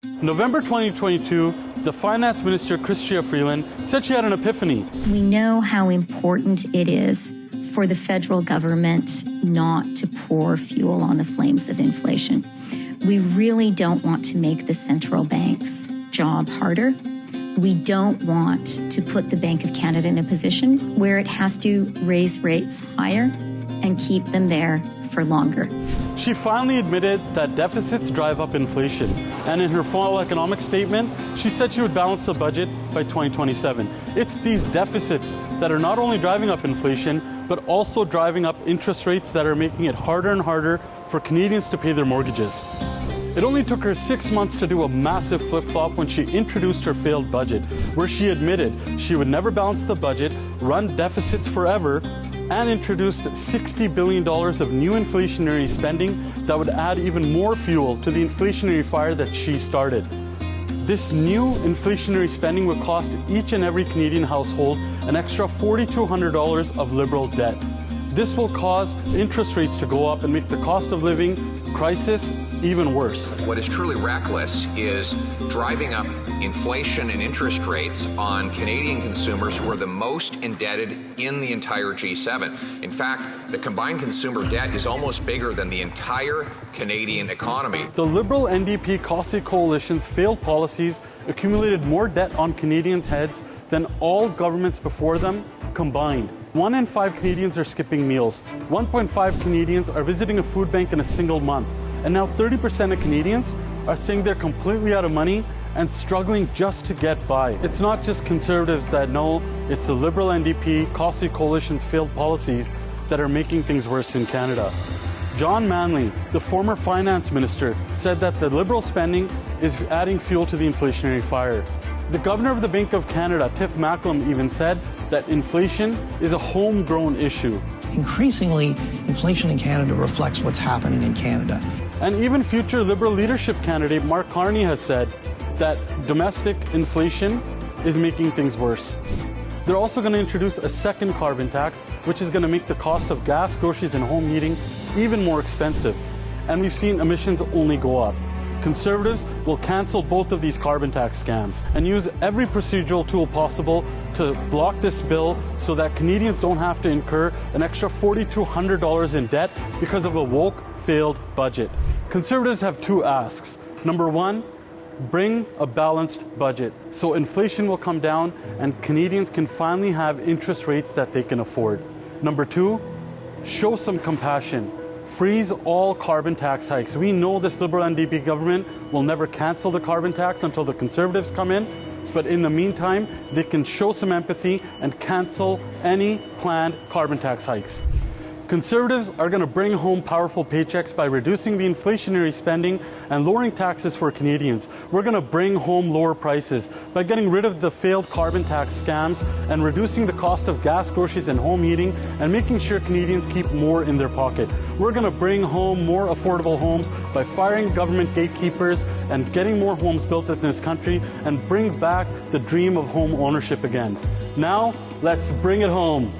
November 2022, the Finance Minister, Chrystia Freeland, said she had an epiphany. We know how important it is for the federal government not to pour fuel on the flames of inflation. We really don't want to make the central bank's job harder. We don't want to put the Bank of Canada in a position where it has to raise rates higher and keep them there for longer. She finally admitted that deficits drive up inflation, and in her fall economic statement, she said she would balance the budget by 2027. It's these deficits that are not only driving up inflation, but also driving up interest rates that are making it harder and harder for Canadians to pay their mortgages. It only took her 6 months to do a massive flip-flop when she introduced her failed budget, where she admitted she would never balance the budget, run deficits forever, and introduced $60 billion of new inflationary spending that would add even more fuel to the inflationary fire that she started. This new inflationary spending would cost each and every Canadian household an extra $4,200 of Liberal debt. This will cause interest rates to go up and make the cost of living crisis even worse. What is truly reckless is driving up inflation and interest rates on Canadian consumers who are the most indebted in the entire G7. In fact, the combined consumer debt is almost bigger than the entire Canadian economy. The Liberal NDP Costly Coalition's failed policies accumulated more debt on Canadians' heads than all governments before them combined. 1 in 5 Canadians are skipping meals. 1.5 Canadians are visiting a food bank in a single month. And now 30% of Canadians are saying they're completely out of money and struggling just to get by. It's not just Conservatives that know, it's the Liberal NDP Costly Coalition's failed policies that are making things worse in Canada. John Manley, the former finance minister, said that the Liberal spending is adding fuel to the inflationary fire. The Governor of the Bank of Canada, Tiff Macklem, even said that inflation is a homegrown issue. Increasingly, inflation in Canada reflects what's happening in Canada. And even future Liberal leadership candidate Mark Carney has said that domestic inflation is making things worse. They're also going to introduce a second carbon tax, which is going to make the cost of gas, groceries, and home heating even more expensive. And we've seen emissions only go up. Conservatives will cancel both of these carbon tax scams and use every procedural tool possible to block this bill so that Canadians don't have to incur an extra $4,200 in debt because of a woke, failed budget. Conservatives have 2 asks. Number 1, bring a balanced budget so inflation will come down and Canadians can finally have interest rates that they can afford. Number 2, show some compassion. Freeze all carbon tax hikes. We know this Liberal NDP government will never cancel the carbon tax until the Conservatives come in, but in the meantime, they can show some empathy and cancel any planned carbon tax hikes. Conservatives are going to bring home powerful paychecks by reducing the inflationary spending and lowering taxes for Canadians. We're going to bring home lower prices by getting rid of the failed carbon tax scams and reducing the cost of gas, groceries, and home heating and making sure Canadians keep more in their pocket. We're going to bring home more affordable homes by firing government gatekeepers and getting more homes built in this country and bring back the dream of home ownership again. Now, let's bring it home.